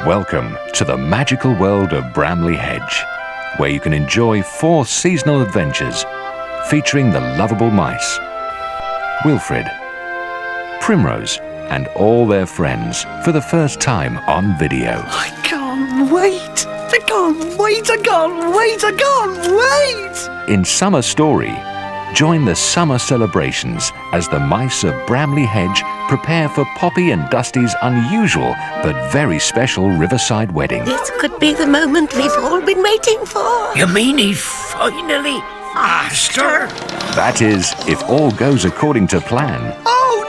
Welcome to the magical world of Bramley Hedge, where you can enjoy 4 seasonal adventures featuring the lovable mice, Wilfred, Primrose, and all their friends for the first time on video. I can't wait! I can't wait! I can't wait! I can't wait! In Summer Story, join the summer celebrations as the mice of Bramley Hedge prepare for Poppy and Dusty's unusual but very special riverside wedding. This could be the moment we've all been waiting for. You mean he finally asked her? That is, if all goes according to plan. Oh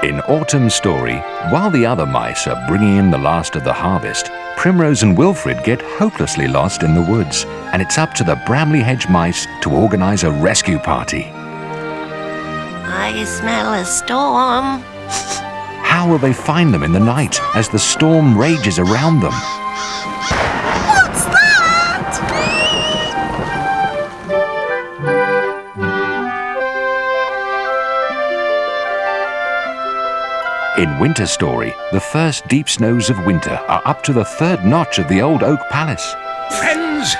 no! In Autumn Story, while the other mice are bringing in the last of the harvest, Primrose and Wilfred get hopelessly lost in the woods, and it's up to the Bramley Hedge mice to organise a rescue party. I smell a storm. How will they find them in the night as the storm rages around them? What's that? In Winter Story, the first deep snows of winter are up to the 3rd notch of the old oak palace. Friends,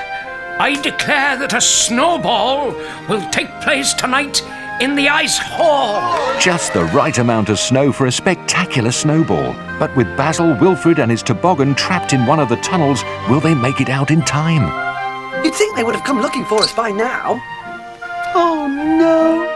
I declare that a snowball will take place tonight in the ice hall. Just the right amount of snow for a spectacular snowball. But with Basil, Wilfred and his toboggan trapped in one of the tunnels, will they make it out in time? You'd think they would have come looking for us by now. Oh no!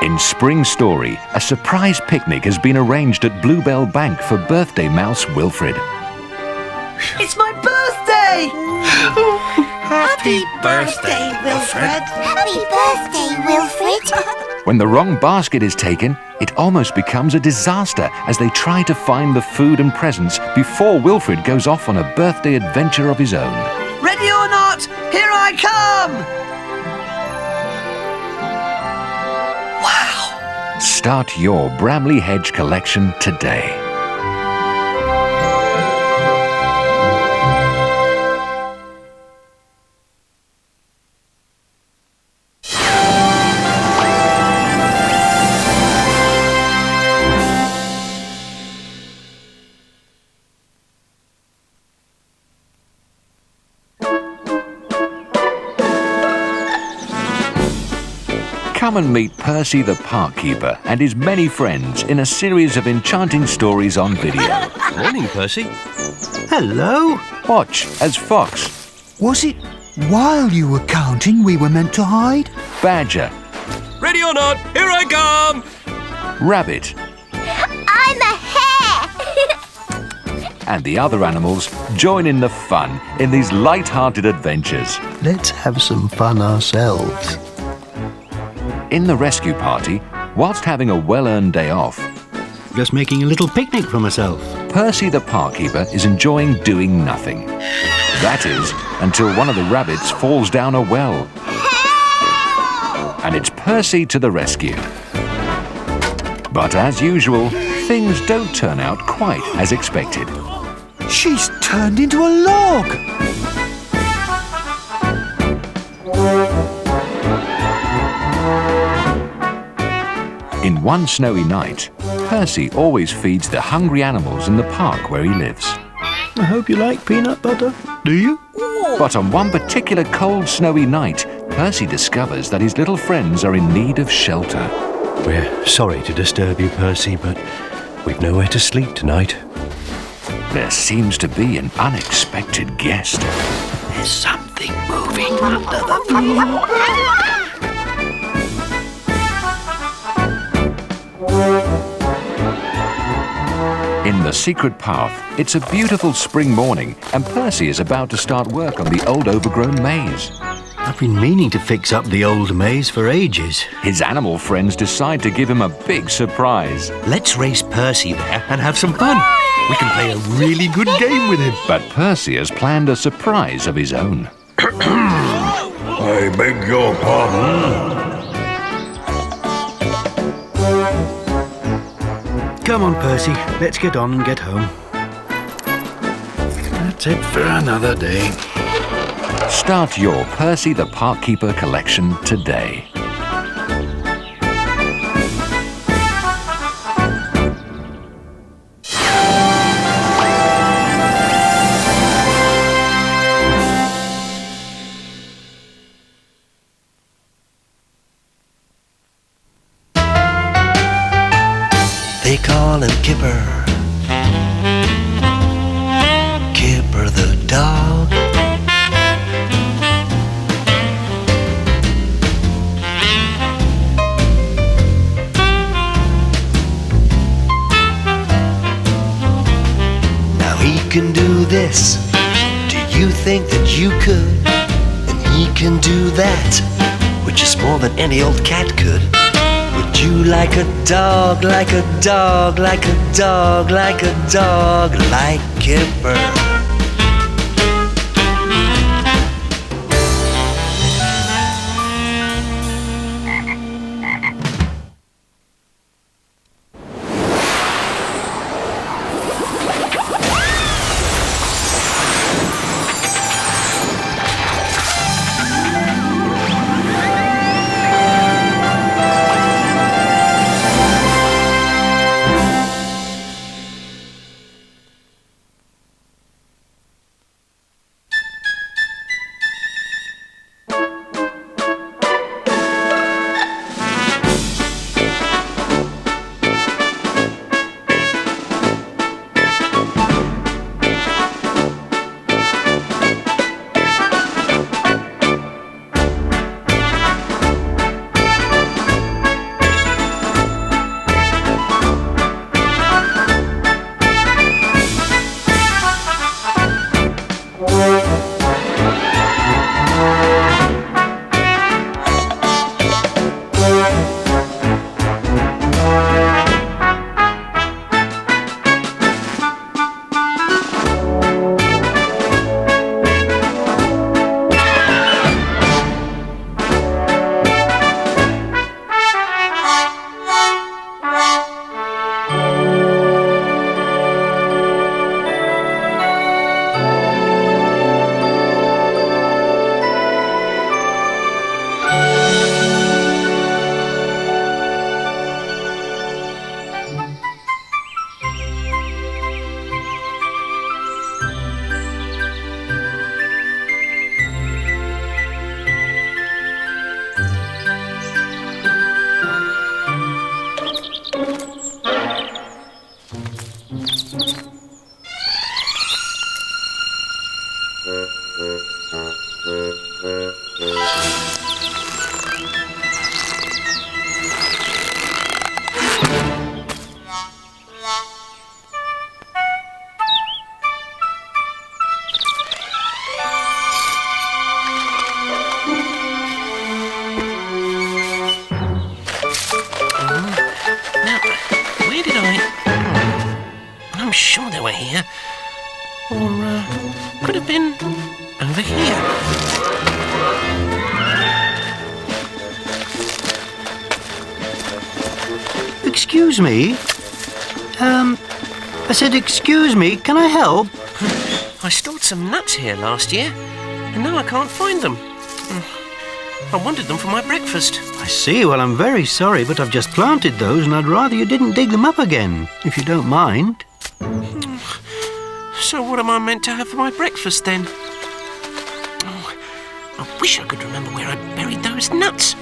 In Spring Story, a surprise picnic has been arranged at Bluebell Bank for birthday mouse Wilfred. It's my birthday! Happy birthday, Wilfred. Happy birthday, Wilfred. When the wrong basket is taken, it almost becomes a disaster as they try to find the food and presents before Wilfred goes off on a birthday adventure of his own. Ready or not, here I come! Wow! Start your Bramley Hedge collection today. Come and meet Percy the park keeper and his many friends in a series of enchanting stories on video. Morning, Percy. Hello. Watch as Fox, Was it while you were counting we were meant to hide? Badger, Ready or not, here I come. Rabbit, I'm a hare. and the other animals join in the fun in these light-hearted adventures. Let's have some fun ourselves. In the rescue party, whilst having a well-earned day off, Just making a little picnic for myself. Percy the park keeper is enjoying doing nothing. That is, until one of the rabbits falls down a well. And it's Percy to the rescue. But as usual, things don't turn out quite as expected. She's turned into a log! In one snowy night, Percy always feeds the hungry animals in the park where he lives. I hope you like peanut butter. Do you? But on one particular cold, snowy night, Percy discovers that his little friends are in need of shelter. We're sorry to disturb you, Percy, but we've nowhere to sleep tonight. There seems to be an unexpected guest. There's something moving under the floor. In the secret path, it's a beautiful spring morning, and Percy is about to start work on the old overgrown maze. I've been meaning to fix up the old maze for ages. His animal friends decide to give him a big surprise. Let's race Percy there and have some fun. We can play a really good game with him. But Percy has planned a surprise of his own. I beg your pardon. Come on, Percy. Let's get on and get home. That's That's it for another day. Start your Percy the Park Keeper collection today. They call him Kipper, Kipper the dog. Now he can do this, do you think that you could? And he can do that, which is more than any old cat could. Would you like a dog, like a dog, like a dog, like a dog, like Kipper? I'm sure they were here. Or could have been over here. Excuse me? I said, excuse me, can I help? I stored some nuts here last year, and now I can't find them. I wanted them for my breakfast. I see. Well, I'm very sorry, but I've just planted those, and I'd rather you didn't dig them up again, if you don't mind. So what am I meant to have for my breakfast then? Oh, I wish I could remember where I buried those nuts.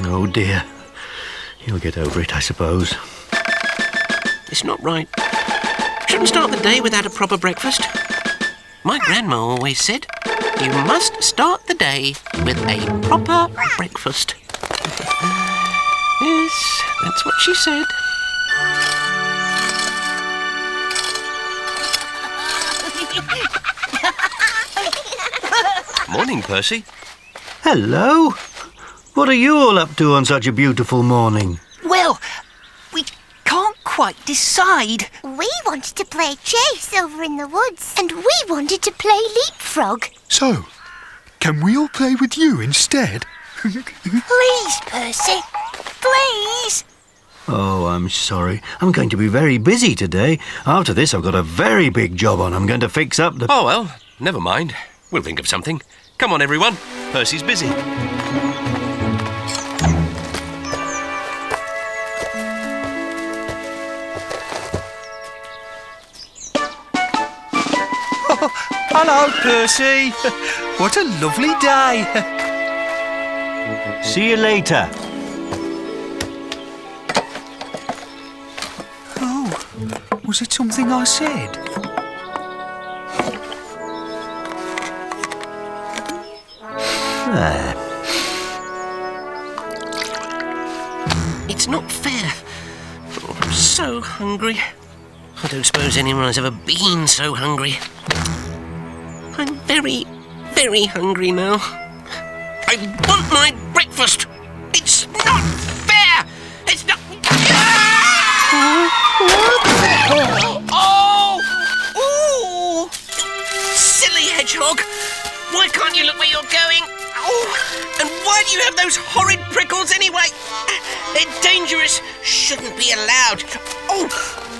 Oh dear. You'll get over it, I suppose. It's not right. Shouldn't start the day without a proper breakfast. My grandma always said, you must start the day with a proper breakfast. Yes, that's what she said. Morning, Percy. Hello. What are you all up to on such a beautiful morning? Well, we can't quite decide. We wanted to play chase over in the woods, and we wanted to play leapfrog. So, can we all play with you instead? Please, Percy. Please. Oh, I'm sorry. I'm going to be very busy today. After this, I've got a very big job on. I'm going to fix up the... Oh, well, never mind. We'll think of something. Come on, everyone. Percy's busy. Hello, Percy. What a lovely day. See you later. Oh, was it something I said? It's not fair. Oh, I'm so hungry. I don't suppose anyone has ever been so hungry. I'm very, very hungry now. I want my breakfast. It's not fair. It's not... Oh! Ooh! Silly hedgehog. Why can't you look where you're going? Oh! And why do you have those horrid prickles anyway? They're dangerous. Shouldn't be allowed. Oh!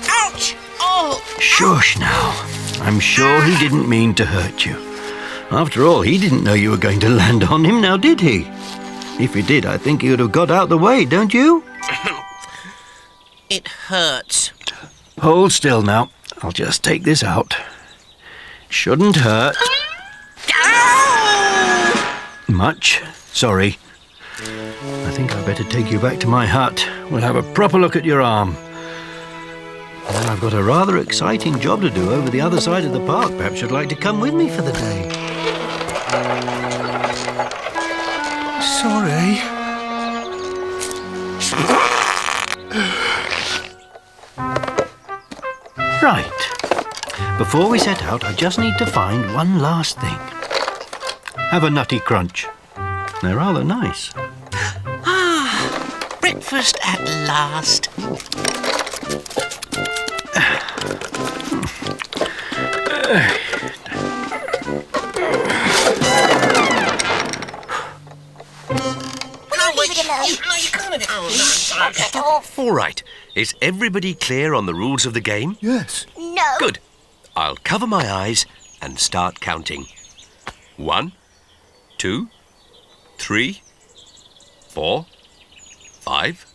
Ouch! Oh! Shush now. I'm sure he didn't mean to hurt you. After all, he didn't know you were going to land on him, now did he? If he did, I think he would have got out the way, don't you? It hurts. Hold still now. I'll just take this out. Shouldn't hurt. Much. Sorry. I think I'd better take you back to my hut. We'll have a proper look at your arm. And I've got a rather exciting job to do over the other side of the park. Perhaps you'd like to come with me for the day. Sorry. Right. Before we set out, I just need to find one last thing. Have a nutty crunch. They're rather nice. Ah, breakfast at last. All right. Is everybody clear on the rules of the game? Yes. No. Good. I'll cover my eyes and start counting. 1, 2, 3, 4, 5.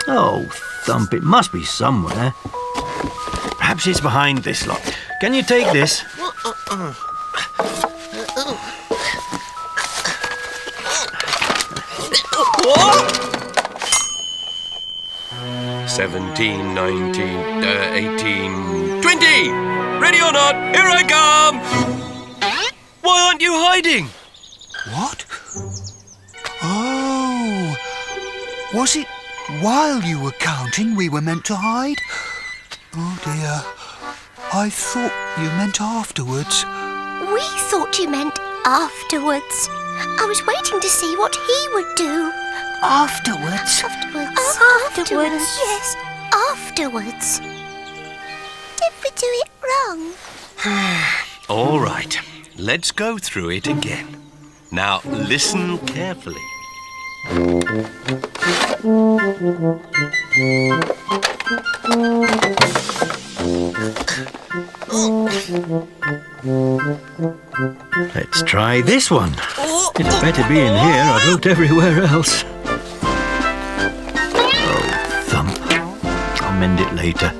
Oh, thump, it must be somewhere. Perhaps it's behind this lot. Can you take this? 17, 19, 18, 20! Ready or not, here I come! Why aren't you hiding? What? Oh. Was it while you were counting we were meant to hide? Oh dear. I thought you meant afterwards. We thought you meant afterwards. I was waiting to see what he would do. Afterwards? Afterwards. Yes, afterwards. Did we do it wrong? All right, let's go through it again. Now, listen carefully. Let's try this one. It's better be in here. I've looked everywhere else. Oh, thump. I'll mend it later.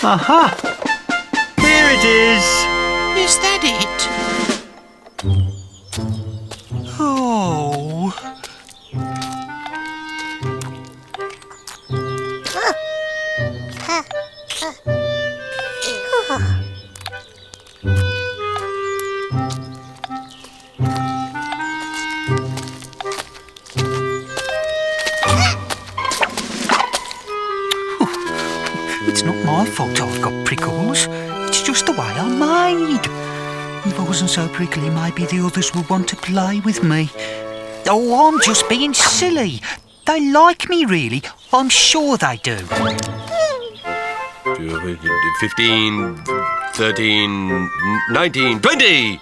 Aha! Here it is! Is that it? Oh. It's not my fault I've got prickles. It's just the way I'm made. If I wasn't so prickly, maybe the others would want to play with me. Oh, I'm just being silly. They like me, really. I'm sure they do. 15, 13, 19, 20!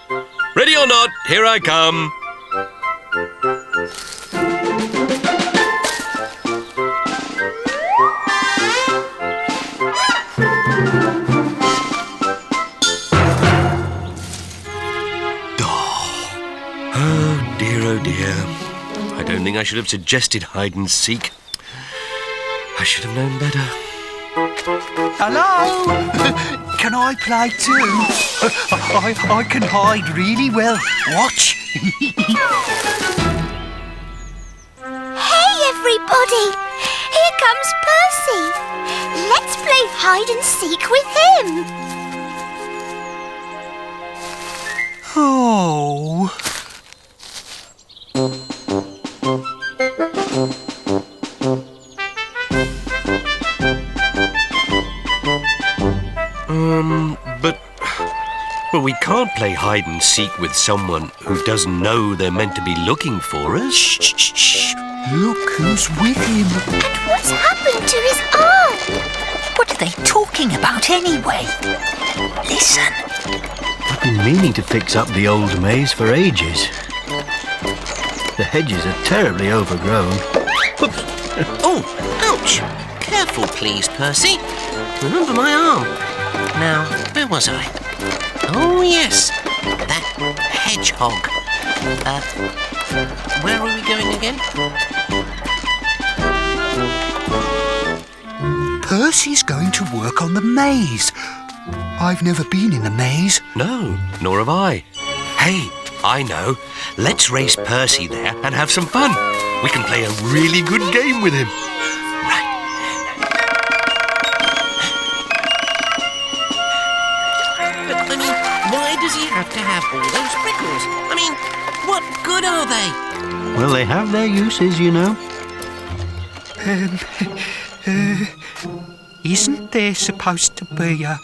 or not, here I come. Oh dear. I don't think I should have suggested hide and seek. I should have known better. Hello? Can I play too? I can hide really well. Watch. Hey, everybody! Here comes Percy. Let's play hide and seek with him. Oh. But we can't play hide and seek with someone who doesn't know they're meant to be looking for us. Shh, shh, shh. Look who's with him. And what's happened to his arm? What are they talking about anyway? Listen. I've been meaning to fix up the old maze for ages. The hedges are terribly overgrown. Oops. Oh, ouch. Careful, please, Percy. Remember my arm. Now, where was I? Oh, yes. That hedgehog. Where are we going again? Percy's going to work on the maze. I've never been in the maze. No, nor have I. Hey, I know. Let's race Percy there and have some fun. We can play a really good game with him. But, I mean, why does he have to have all those prickles? I mean, what good are they? Well, they have their uses, you know. Isn't there supposed to be a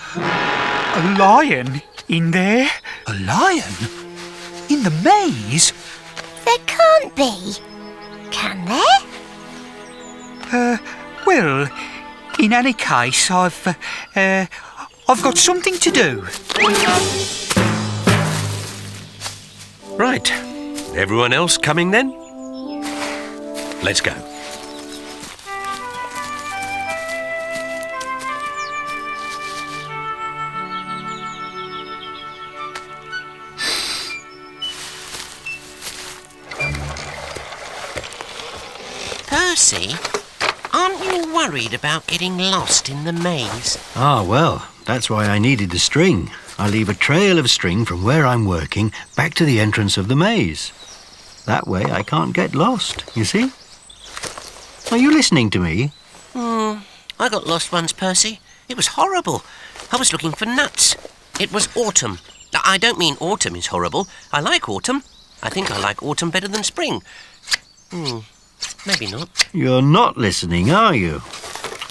lion in there? A lion? In the maze? There can't be. Can there? Well, in any case, I've got something to do. Right. Everyone else coming then? Let's go. Percy, aren't you worried about getting lost in the maze? Ah, well, that's why I needed the string. I leave a trail of string from where I'm working back to the entrance of the maze. That way I can't get lost, you see? Are you listening to me? I got lost once, Percy. It was horrible. I was looking for nuts. It was autumn. I don't mean autumn is horrible. I like autumn. I think I like autumn better than spring. Maybe not. You're not listening, are you?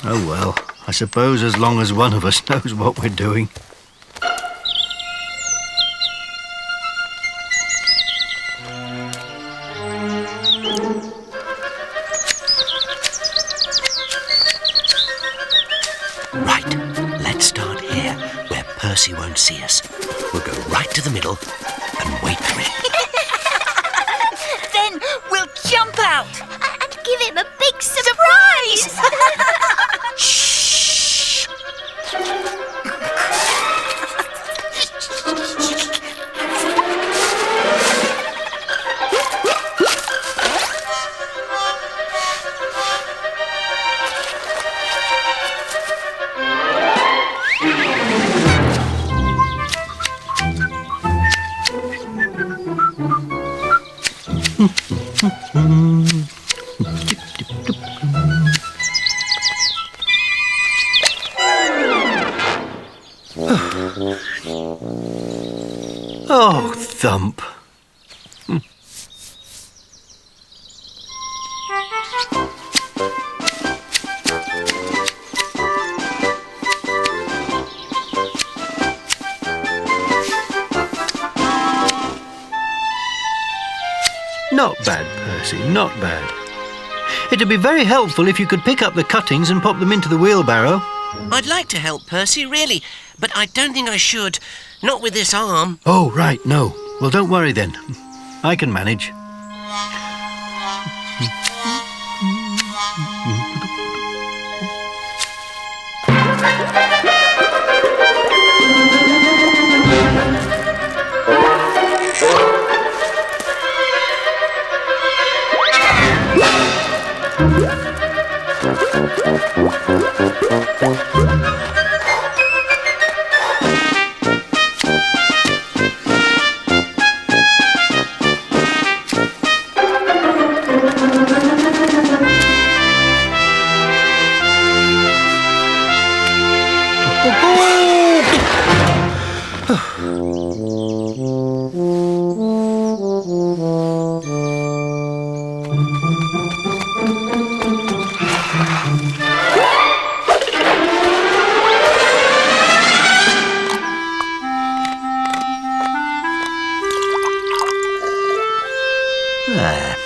Oh well, I suppose as long as one of us knows what we're doing. Right, let's start here, where Percy won't see us. We'll go right to the middle and wait for him. Then we'll jump out. And give him a big surprise! Shh! Oh, thump. Not bad, Percy, not bad. It'd be very helpful if you could pick up the cuttings and pop them into the wheelbarrow. I'd like to help Percy, really, but I don't think I should. Not with this arm. Oh, right, no. Well, don't worry then. I can manage. There.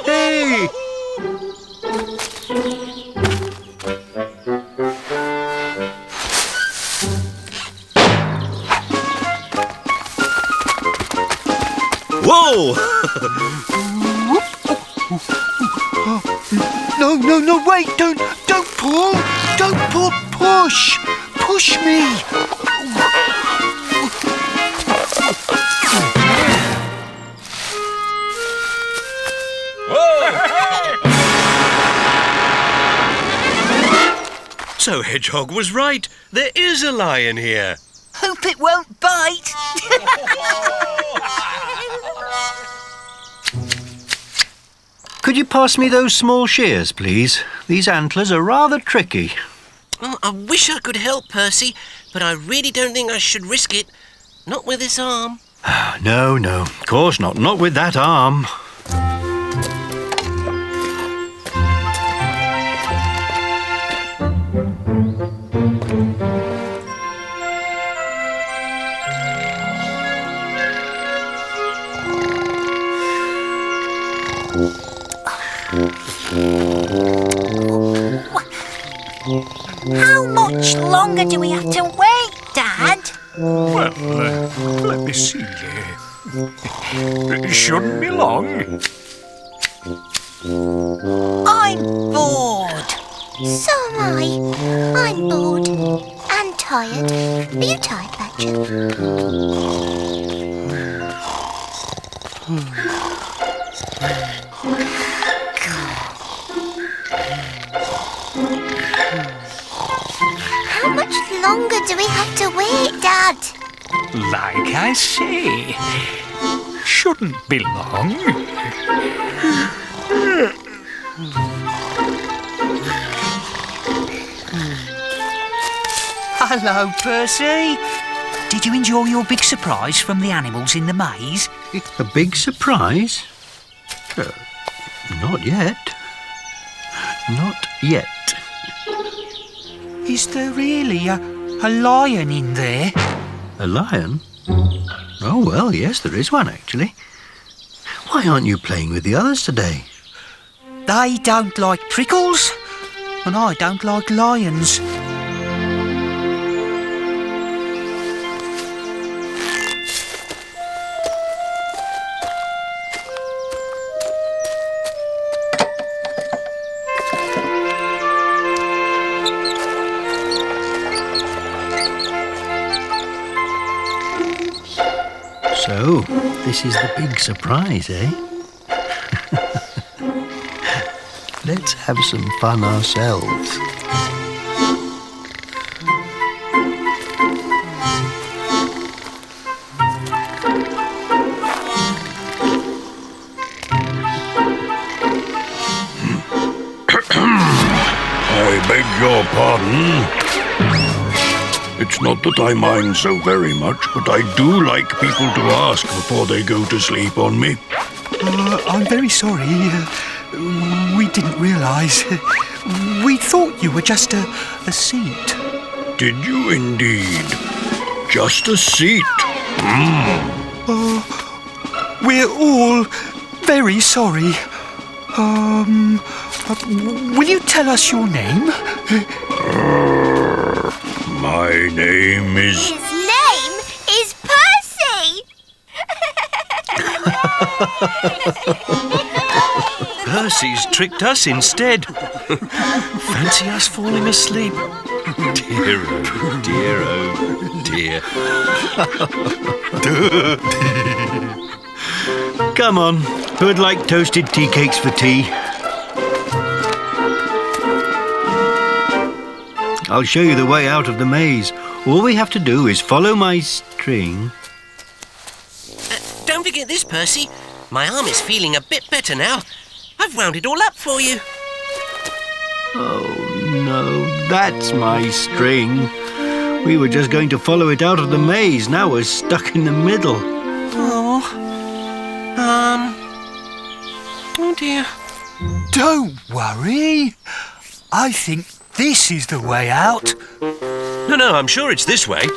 Hey! Whoa! No, wait, don't pull. Don't pull, push. Push me. So Hedgehog was right. There is a lion here. Hope it won't bite. Could you pass me those small shears, please? These antlers are rather tricky. Oh, I wish I could help, Percy, but I really don't think I should risk it. Not with this arm. No, of course not. Not with that arm. How much longer do we have to wait, Dad? Well, let me see. It shouldn't be long. I'm bored. So am I. I'm bored and tired. Are you tired, Badger? How much longer do we have to wait, Dad? Like I say, shouldn't be long. Hello, Percy. Did you enjoy your big surprise from the animals in the maze? A big surprise? Not yet. Not yet. Is there really a lion in there? A lion? Oh, well, yes, there is one, actually. Why aren't you playing with the others today? They don't like prickles, and I don't like lions. So, this is the big surprise, eh? Let's have some fun ourselves. pardon. It's not that I mind so very much, but I do like people to ask before they go to sleep on me. I'm very sorry. We didn't realise. We thought you were just a seat. Did you indeed? Just a seat? We're all very sorry. Will you tell us your name? My name is... His name is Percy! Percy's tricked us instead. Fancy us falling asleep. Dear, oh dear, oh dear. Come on, who'd like toasted tea cakes for tea? I'll show you the way out of the maze. All we have to do is follow my string. Don't forget this, Percy. My arm is feeling a bit better now. I've wound it all up for you. Oh no, that's my string. We were just going to follow it out of the maze. Now we're stuck in the middle. Oh dear. Don't worry. I think this is the way out. No, I'm sure it's this way.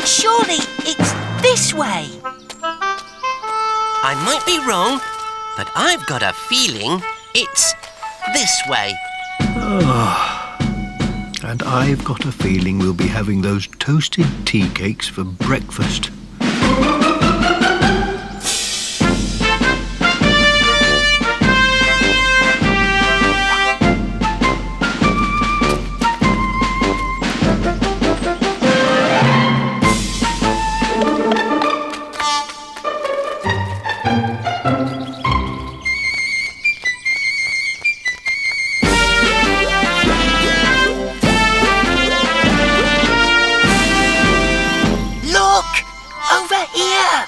Surely it's this way. I might be wrong, but I've got a feeling it's this way. And I've got a feeling we'll be having those toasted tea cakes for breakfast. Over here!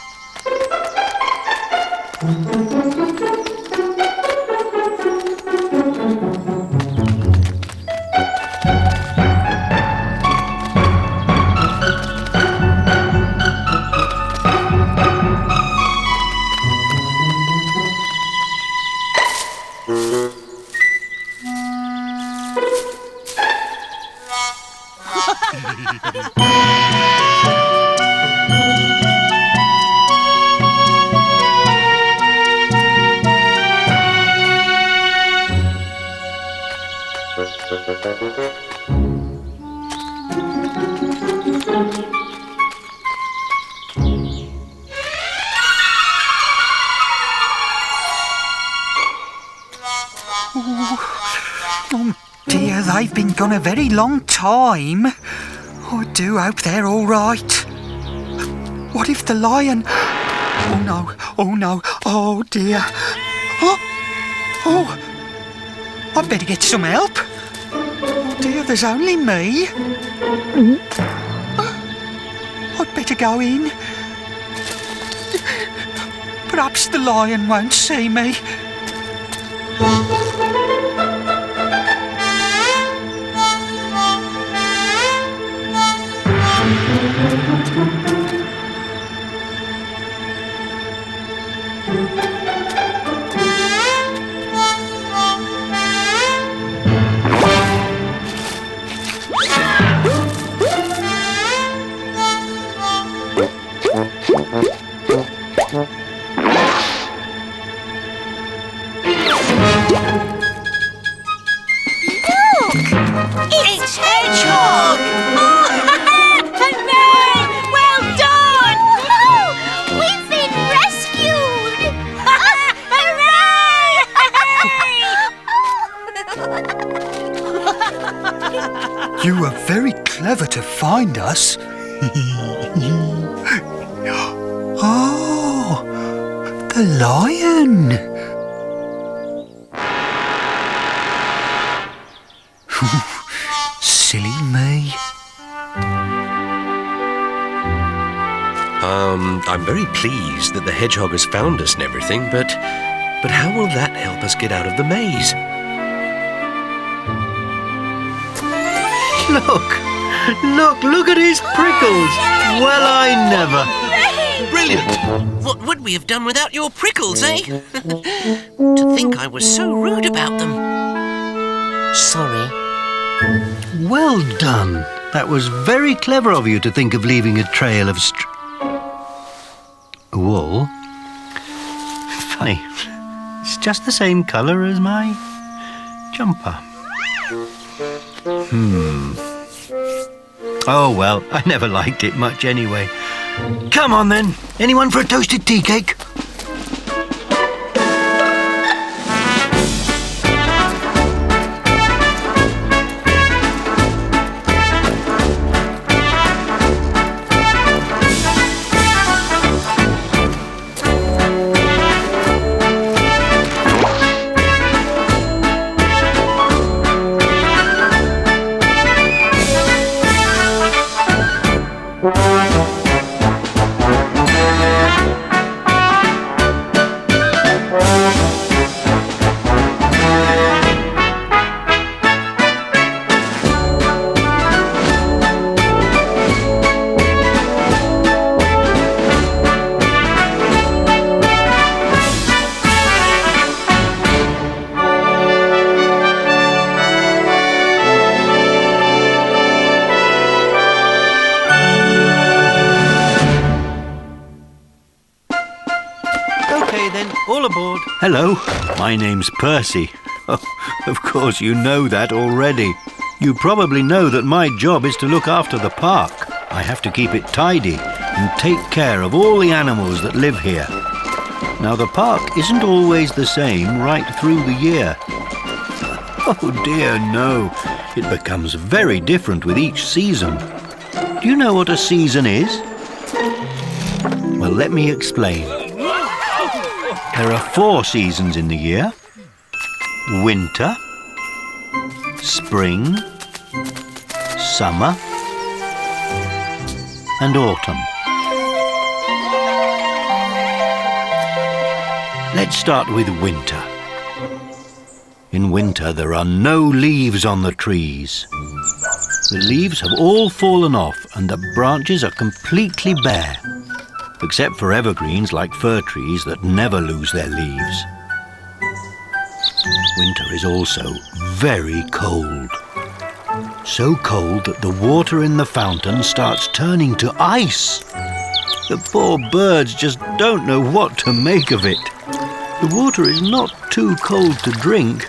Oh dear, they've been gone a very long time. I do hope they're all right. What if the lion... Oh no, oh no, oh dear. Oh, I'd better get some help. Oh dear, there's only me. I'd better go in. Perhaps the lion won't see me. It's Hedgehog! Hooray! Well done! We've been rescued! Hooray! You were very clever to find us. Oh, the lion. Silly me. I'm very pleased that the hedgehog has found us and everything, but how will that help us get out of the maze? Look at his prickles. Well, I never. Brilliant! What would we have done without your prickles, eh? To think I was so rude about them. Sorry. Well done. That was very clever of you to think of leaving a trail of wool. Funny. It's just the same colour as my jumper. Oh, well, I never liked it much anyway. Come on, then. Anyone for a toasted tea cake? Okay then, all aboard. Hello, my name's Percy. Oh, of course you know that already. You probably know that my job is to look after the park. I have to keep it tidy and take care of all the animals that live here. Now the park isn't always the same right through the year. Oh dear, no. It becomes very different with each season. Do you know what a season is? Well, let me explain. There are 4 seasons in the year. Winter, spring, summer, and autumn. Let's start with winter. In winter, there are no leaves on the trees. The leaves have all fallen off and the branches are completely bare, except for evergreens like fir trees that never lose their leaves. Winter is also very cold. So cold that the water in the fountain starts turning to ice. The poor birds just don't know what to make of it. The water is not too cold to drink,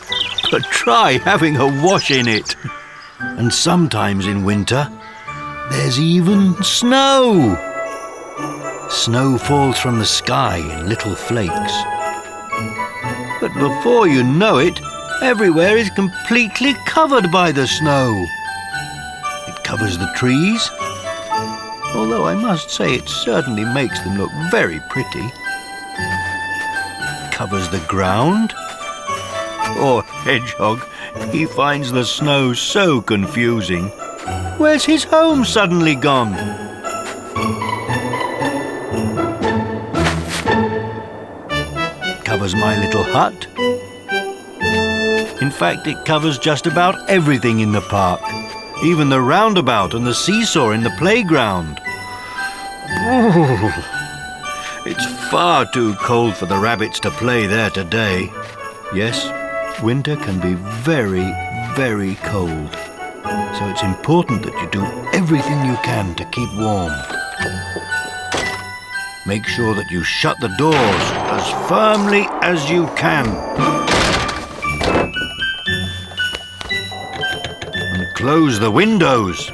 but try having a wash in it. And sometimes in winter, there's even snow. Snow falls from the sky in little flakes. But before you know it, everywhere is completely covered by the snow. It covers the trees, although I must say it certainly makes them look very pretty. It covers the ground. Poor Hedgehog, he finds the snow so confusing. Where's his home suddenly gone? Covers my little hut. In fact, it covers just about everything in the park, even the roundabout and the seesaw in the playground. Ooh, it's far too cold for the rabbits to play there today. Yes, winter can be very, very cold, so it's important that you do everything you can to keep warm. Make sure that you shut the doors as firmly as you can. And close the windows.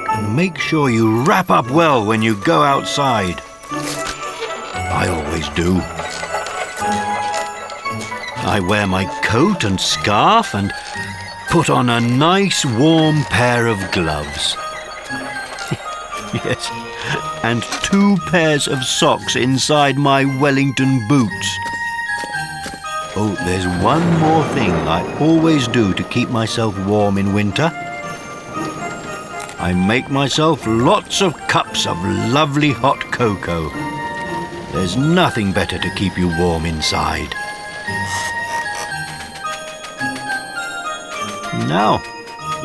And make sure you wrap up well when you go outside. I always do. I wear my coat and scarf and put on a nice warm pair of gloves. Yes, and 2 pairs of socks inside my Wellington boots. Oh, there's one more thing I always do to keep myself warm in winter. I make myself lots of cups of lovely hot cocoa. There's nothing better to keep you warm inside. Now,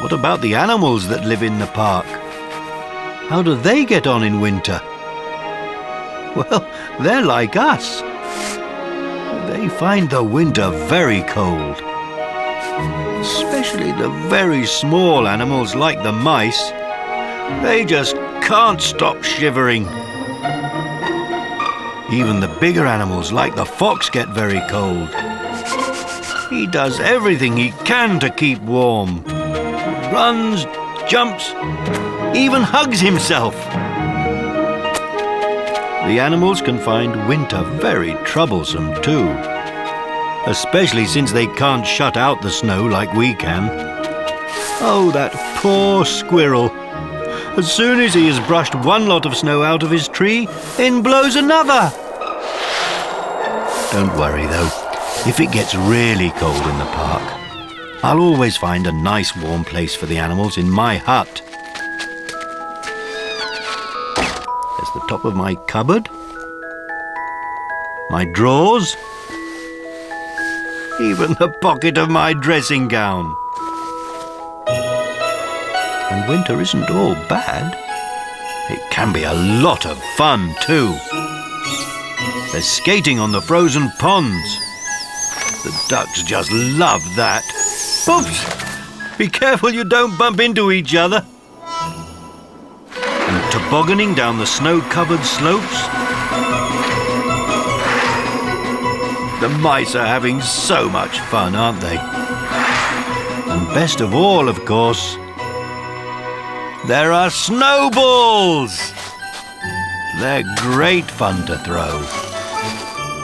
What about the animals that live in the park? How do they get on in winter? Well, they're like us. They find the winter very cold. Especially the very small animals like the mice. They just can't stop shivering. Even the bigger animals like the fox get very cold. He does everything he can to keep warm. Runs, jumps, even hugs himself. The animals can find winter very troublesome too. Especially since they can't shut out the snow like we can. Oh, that poor squirrel. As soon as he has brushed one lot of snow out of his tree, in blows another. Don't worry though, if it gets really cold in the park, I'll always find a nice warm place for the animals in my hut. There's the top of my cupboard, my drawers, even the pocket of my dressing gown. And winter isn't all bad. It can be a lot of fun too. There's skating on the frozen ponds. The ducks just love that. Oops! Be careful you don't bump into each other. And tobogganing down the snow-covered slopes. The mice are having so much fun, aren't they? And best of all, of course, there are snowballs! They're great fun to throw.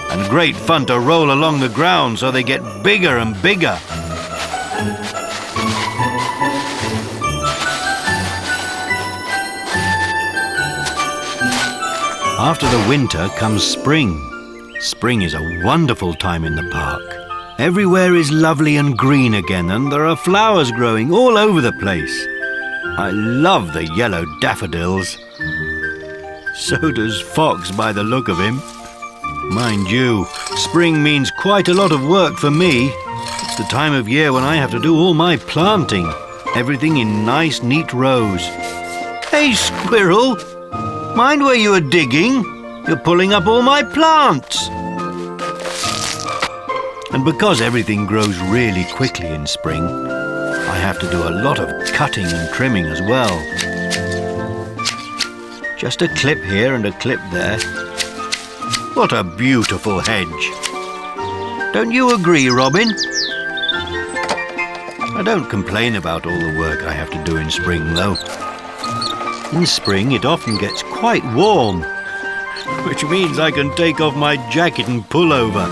And great fun to roll along the ground so they get bigger and bigger. After the winter comes spring. Spring is a wonderful time in the park. Everywhere is lovely and green again, and there are flowers growing all over the place. I love the yellow daffodils. So does Fox by the look of him. Mind you, spring means quite a lot of work for me. It's the time of year when I have to do all my planting. Everything in nice, neat rows. Hey, squirrel! Mind where you are digging? You're pulling up all my plants. And because everything grows really quickly in spring, I have to do a lot of cutting and trimming as well. Just a clip here and a clip there. What a beautiful hedge. Don't you agree, Robin? I don't complain about all the work I have to do in spring, though. In spring, it often gets quite warm, which means I can take off my jacket and pullover.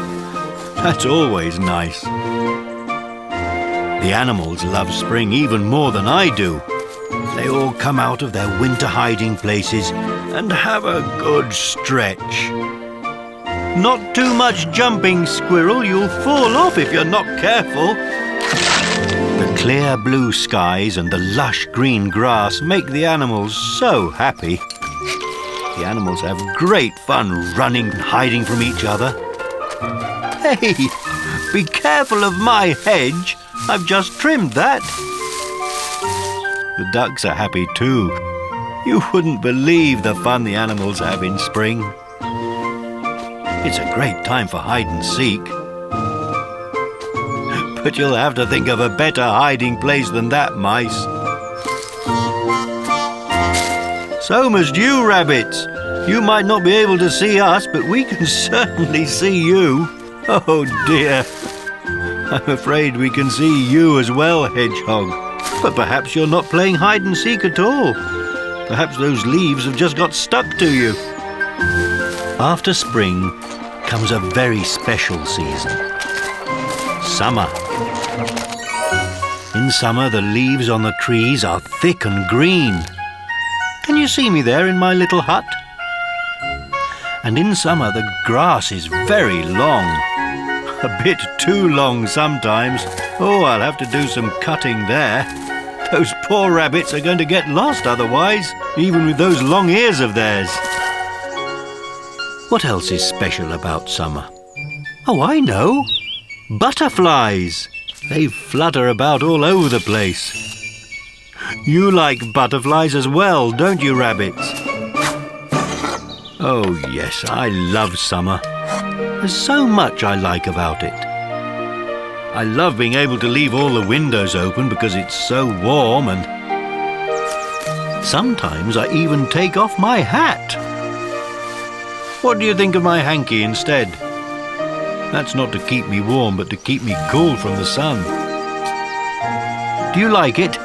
That's always nice. The animals love spring even more than I do. They all come out of their winter hiding places and have a good stretch. Not too much jumping, squirrel. You'll fall off if you're not careful. The clear blue skies and the lush green grass make the animals so happy. The animals have great fun running and hiding from each other. Hey, be careful of my hedge. I've just trimmed that. The ducks are happy too. You wouldn't believe the fun the animals have in spring. It's a great time for hide and seek. But you'll have to think of a better hiding place than that, mice. So must you, rabbits. You might not be able to see us, but we can certainly see you. Oh dear. I'm afraid we can see you as well, Hedgehog. But perhaps you're not playing hide and seek at all. Perhaps those leaves have just got stuck to you. After spring comes a very special season. Summer. In summer, the leaves on the trees are thick and green. Can you see me there in my little hut? And in summer, the grass is very long. A bit too long sometimes. Oh, I'll have to do some cutting there. Those poor rabbits are going to get lost otherwise, even with those long ears of theirs. What else is special about summer? Oh, I know. Butterflies. They flutter about all over the place. You like butterflies as well, don't you, rabbits? Oh, yes, I love summer. There's so much I like about it. I love being able to leave all the windows open because it's so warm, and sometimes I even take off my hat. What do you think of my hanky instead? That's not to keep me warm, but to keep me cool from the sun. Do you like it?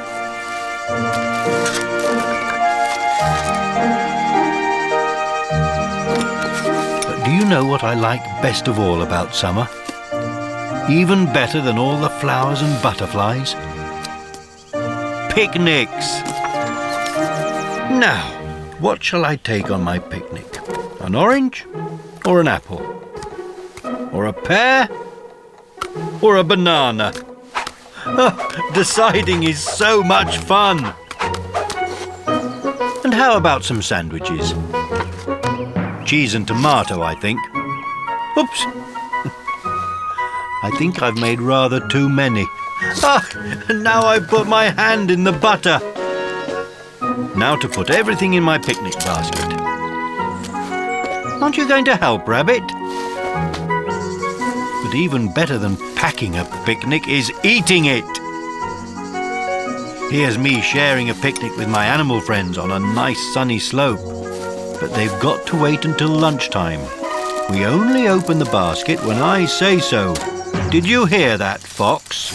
But do you know what I like best of all about summer? Even better than all the flowers and butterflies? Picnics! Now, what shall I take on my picnic? An orange or an apple? Or a pear? Or a banana? Oh, deciding is so much fun! And how about some sandwiches? Cheese and tomato, I think. Oops! I think I've made rather too many. Ah, and now I've put my hand in the butter. Now to put everything in my picnic basket. Aren't you going to help, Rabbit? But even better than packing a picnic is eating it. Here's me sharing a picnic with my animal friends on a nice sunny slope. But they've got to wait until lunchtime. We only open the basket when I say so. Did you hear that, Fox?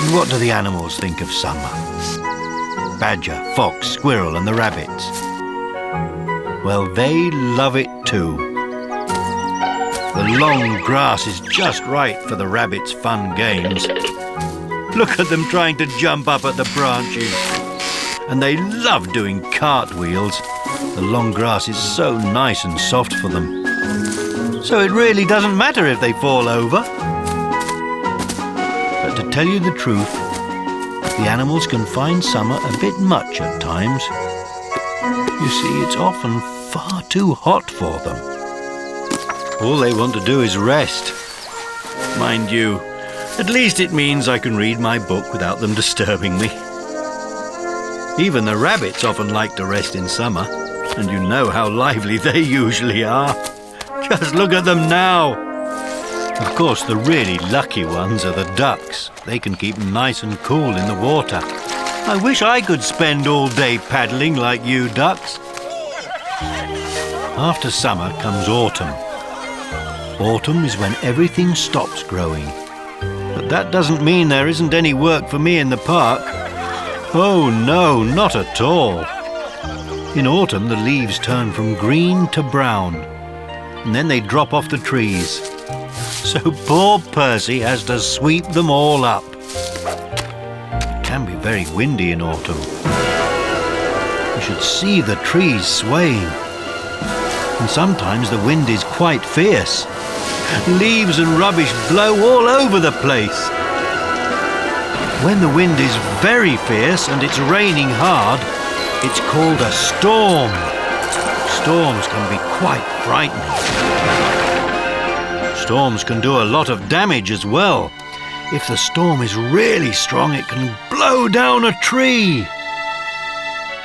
And what do the animals think of summer? Badger, fox, squirrel and the rabbits. Well, they love it too. The long grass is just right for the rabbits' fun games. Look at them trying to jump up at the branches. And they love doing cartwheels. The long grass is so nice and soft for them. So it really doesn't matter if they fall over. But to tell you the truth, the animals can find summer a bit much at times. You see, it's often far too hot for them. All they want to do is rest. Mind you, at least it means I can read my book without them disturbing me. Even the rabbits often like to rest in summer, and you know how lively they usually are. Just look at them now. Of course, the really lucky ones are the ducks. They can keep nice and cool in the water. I wish I could spend all day paddling like you ducks. After summer comes autumn. Autumn is when everything stops growing. But that doesn't mean there isn't any work for me in the park. Oh no, not at all. In autumn, the leaves turn from green to brown, and then they drop off the trees. So poor Percy has to sweep them all up. It can be very windy in autumn. You should see the trees swaying. And sometimes the wind is quite fierce. Leaves and rubbish blow all over the place. When the wind is very fierce and it's raining hard, it's called a storm. Storms can be quite frightening. Storms can do a lot of damage as well. If the storm is really strong, it can blow down a tree.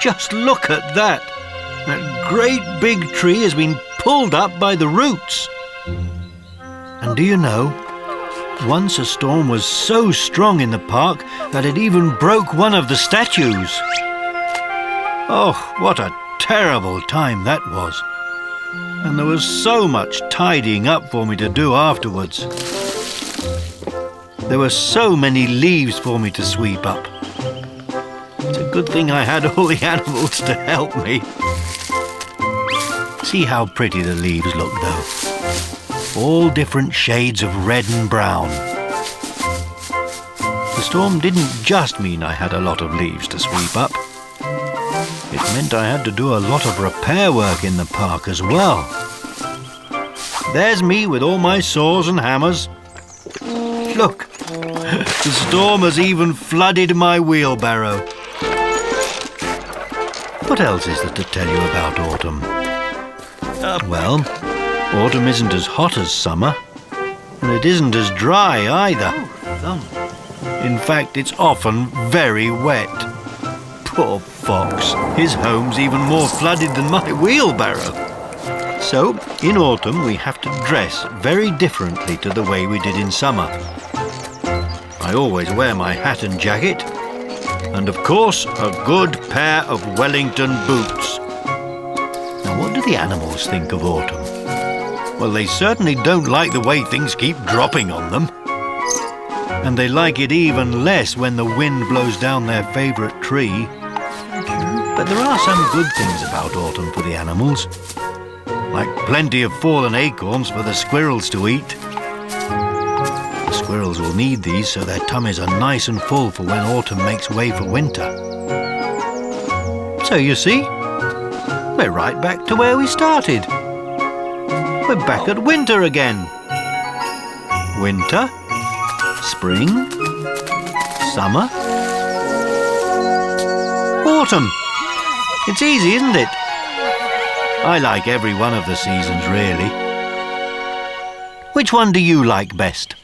Just look at that. That great big tree has been pulled up by the roots. And do you know, once a storm was so strong in the park that it even broke one of the statues. Oh, what a terrible time that was. And there was so much tidying up for me to do afterwards. There were so many leaves for me to sweep up. It's a good thing I had all the animals to help me. See how pretty the leaves look, though. All different shades of red and brown. The storm didn't just mean I had a lot of leaves to sweep up. It meant I had to do a lot of repair work in the park as well. There's me with all my saws and hammers. Look, the storm has even flooded my wheelbarrow. What else is there to tell you about autumn? Well, autumn isn't as hot as summer, and it isn't as dry either. In fact, it's often very wet. Poor fox. His home's even more flooded than my wheelbarrow. So, in autumn, we have to dress very differently to the way we did in summer. I always wear my hat and jacket, and of course, a good pair of Wellington boots. Now, what do the animals think of autumn? Well, they certainly don't like the way things keep dropping on them. And they like it even less when the wind blows down their favourite tree. But there are some good things about autumn for the animals, like plenty of fallen acorns for the squirrels to eat. The squirrels will need these so their tummies are nice and full for when autumn makes way for winter. So you see, we're right back to where we started. We're back at winter again. Winter, spring, summer, autumn. It's easy, isn't it? I like every one of the seasons, really. Which one do you like best?